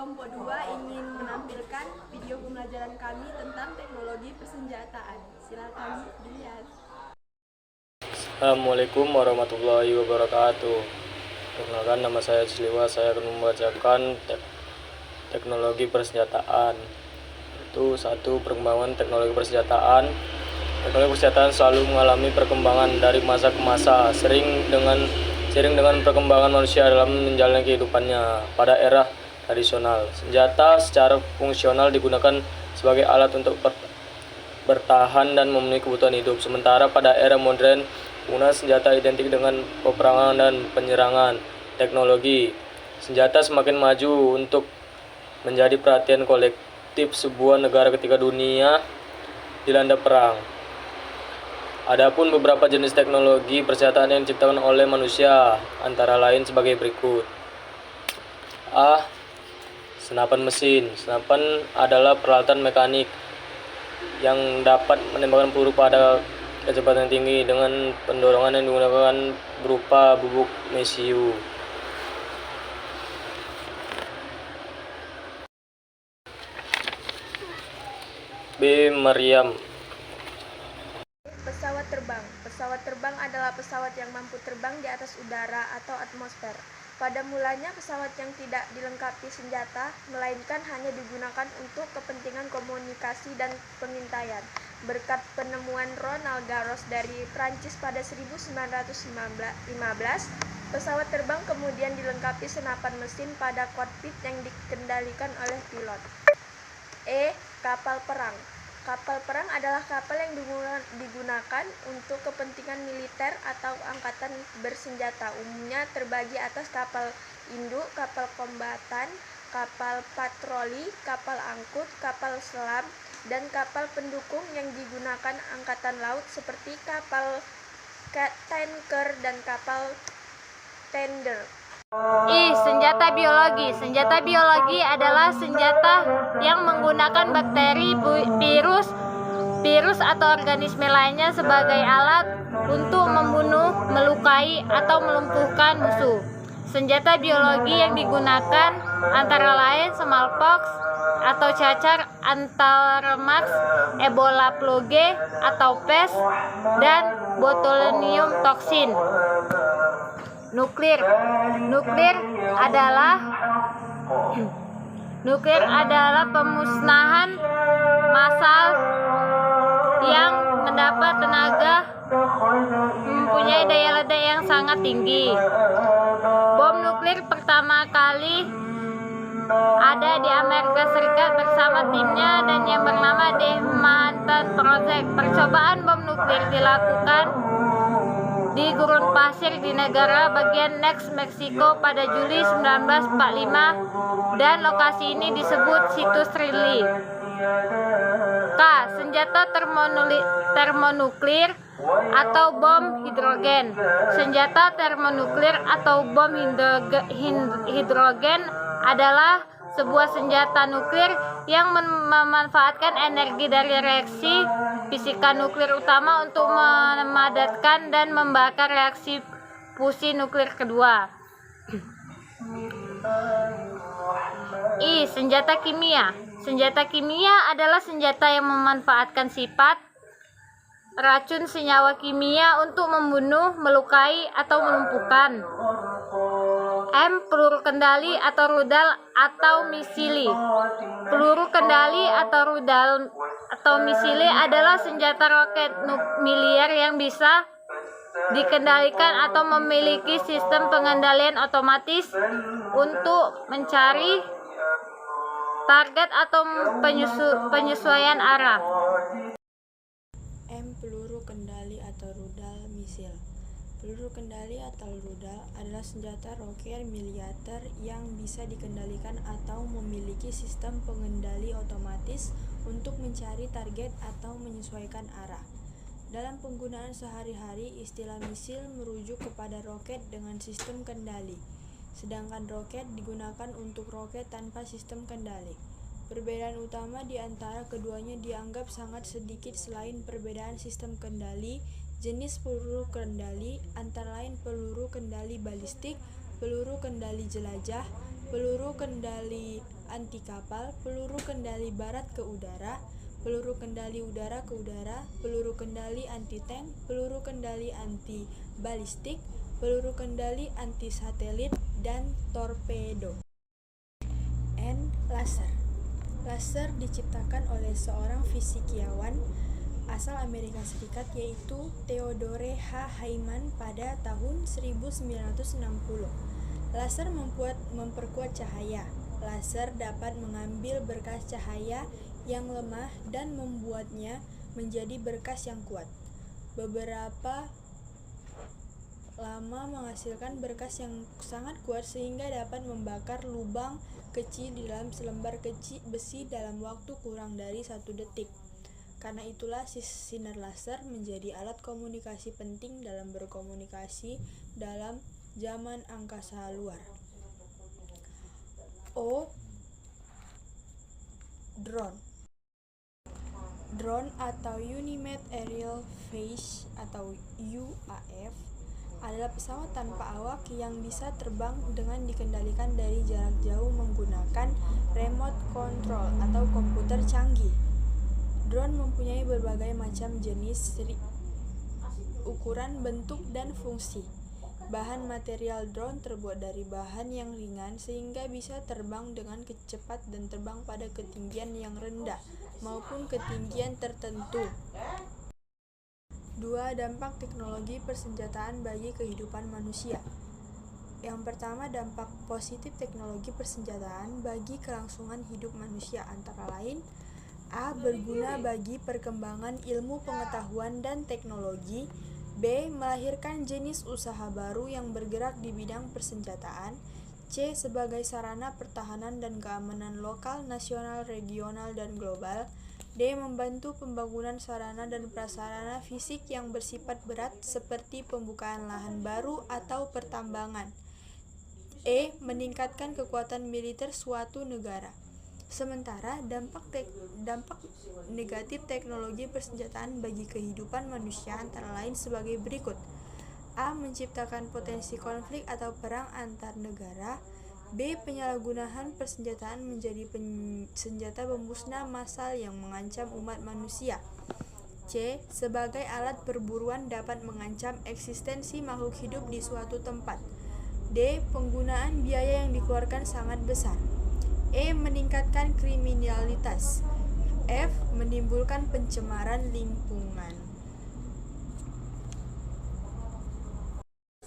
Kelompok 2 ingin menampilkan video pembelajaran kami tentang teknologi persenjataan. Silakan dilihat. Assalamualaikum warahmatullahi wabarakatuh. Perkenalkan, nama saya Cisliwa. Saya akan membacakan teknologi persenjataan. Itu satu, perkembangan teknologi persenjataan. Teknologi persenjataan selalu mengalami perkembangan dari masa ke masa, sering dengan perkembangan manusia dalam menjalani kehidupannya. Pada era tradisional, senjata secara fungsional digunakan sebagai alat untuk bertahan dan memenuhi kebutuhan hidup. Sementara pada era modern, penggunaan senjata identik dengan peperangan dan penyerangan. Teknologi senjata semakin maju untuk menjadi perhatian kolektif sebuah negara ketika dunia dilanda perang. Adapun beberapa jenis teknologi persenjataan yang diciptakan oleh manusia antara lain sebagai berikut. A. Senapan mesin. Senapan adalah peralatan mekanik yang dapat menembakkan peluru pada kecepatan tinggi dengan pendorongan yang digunakan berupa bubuk mesiu. B. Meriam. Pesawat terbang. Pesawat terbang adalah pesawat yang mampu terbang di atas udara atau atmosfer. Pada mulanya pesawat yang tidak dilengkapi senjata, melainkan hanya digunakan untuk kepentingan komunikasi dan pengintaian. Berkat penemuan Ronald Garros dari Prancis pada 1915, pesawat terbang kemudian dilengkapi senapan mesin pada kokpit yang dikendalikan oleh pilot. E. Kapal perang. Kapal perang adalah kapal yang digunakan untuk kepentingan militer atau angkatan bersenjata. Umumnya terbagi atas kapal induk, kapal kombatan, kapal patroli, kapal angkut, kapal selam, dan kapal pendukung yang digunakan angkatan laut seperti kapal tanker dan kapal tender. Senjata biologi. Senjata biologi adalah senjata yang menggunakan bakteri, virus atau organisme lainnya sebagai alat untuk membunuh, melukai, atau melumpuhkan musuh. Senjata biologi yang digunakan antara lain smallpox atau cacar, antraks, Ebola plague atau pes, dan botulinum toksin. Nuklir adalah pemusnahan massal yang mendapat tenaga mempunyai daya ledak yang sangat tinggi. Bom nuklir pertama kali ada di Amerika Serikat bersama timnya dan yang bernama The Manhattan Project. Percobaan bom nuklir dilakukan di gurun pasir di negara bagian New Mexico pada Juli 1945 dan lokasi ini disebut situs Riley. K. Senjata termonuklir atau bom hidrogen. Senjata termonuklir atau bom hidrogen adalah sebuah senjata nuklir yang memanfaatkan energi dari reaksi fisika nuklir utama untuk memadatkan dan membakar reaksi fusi nuklir kedua. I. Senjata kimia. Senjata kimia adalah senjata yang memanfaatkan sifat racun senyawa kimia untuk membunuh, melukai, atau melumpuhkan. M. Peluru kendali atau rudal atau misili. Peluru kendali atau rudal atau misili adalah senjata roket nuklir yang bisa dikendalikan atau memiliki sistem pengendalian otomatis untuk mencari target atau penyesuaian arah. M. Peluru kendali atau rudal misil. Peluru kendali atau rudal adalah senjata roket militer yang bisa dikendalikan atau memiliki sistem pengendali otomatis untuk mencari target atau menyesuaikan arah. Dalam penggunaan sehari-hari, istilah misil merujuk kepada roket dengan sistem kendali, sedangkan roket digunakan untuk roket tanpa sistem kendali. Perbedaan utama di antara keduanya dianggap sangat sedikit selain perbedaan sistem kendali. Jenis peluru kendali antara lain peluru kendali balistik, peluru kendali jelajah, peluru kendali anti kapal, peluru kendali barat ke udara, peluru kendali udara ke udara, peluru kendali anti tank, peluru kendali anti balistik, peluru kendali anti satelit, dan torpedo. Laser. Laser diciptakan oleh seorang fisikawan asal Amerika Serikat yaitu Theodore H. Hyman pada tahun 1960. Laser memperkuat cahaya. Laser dapat mengambil berkas cahaya yang lemah dan membuatnya menjadi berkas yang kuat. Beberapa lama menghasilkan berkas yang sangat kuat sehingga dapat membakar lubang kecil di dalam selembar besi dalam waktu kurang dari 1 detik. Karena itulah sinar laser menjadi alat komunikasi penting dalam berkomunikasi dalam zaman angkasa luar. Drone. Drone atau Unmanned Aerial Vehicle atau UAV adalah pesawat tanpa awak yang bisa terbang dengan dikendalikan dari jarak jauh menggunakan remote control atau komputer canggih. Drone mempunyai berbagai macam jenis, ukuran, bentuk, dan fungsi. Bahan material drone terbuat dari bahan yang ringan sehingga bisa terbang dengan cepat dan terbang pada ketinggian yang rendah maupun ketinggian tertentu. 2. Dampak teknologi persenjataan bagi kehidupan manusia. Yang pertama, dampak positif teknologi persenjataan bagi kelangsungan hidup manusia antara lain: A. Berguna bagi perkembangan ilmu pengetahuan dan teknologi. B. Melahirkan jenis usaha baru yang bergerak di bidang persenjataan. C. Sebagai sarana pertahanan dan keamanan lokal, nasional, regional, dan global. D. Membantu pembangunan sarana dan prasarana fisik yang bersifat berat seperti pembukaan lahan baru atau pertambangan. E. Meningkatkan kekuatan militer suatu negara. Sementara dampak negatif teknologi persenjataan bagi kehidupan manusia antara lain sebagai berikut: A. Menciptakan potensi konflik atau perang antar negara. B. Penyalahgunaan persenjataan menjadi senjata pemusnah massal yang mengancam umat manusia. C. Sebagai alat perburuan dapat mengancam eksistensi makhluk hidup di suatu tempat. D. Penggunaan biaya yang dikeluarkan sangat besar. E. Meningkatkan kriminalitas. F. Menimbulkan pencemaran lingkungan.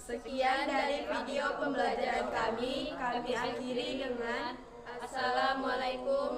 Sekian dari video pembelajaran kami akhiri dengan Assalamualaikum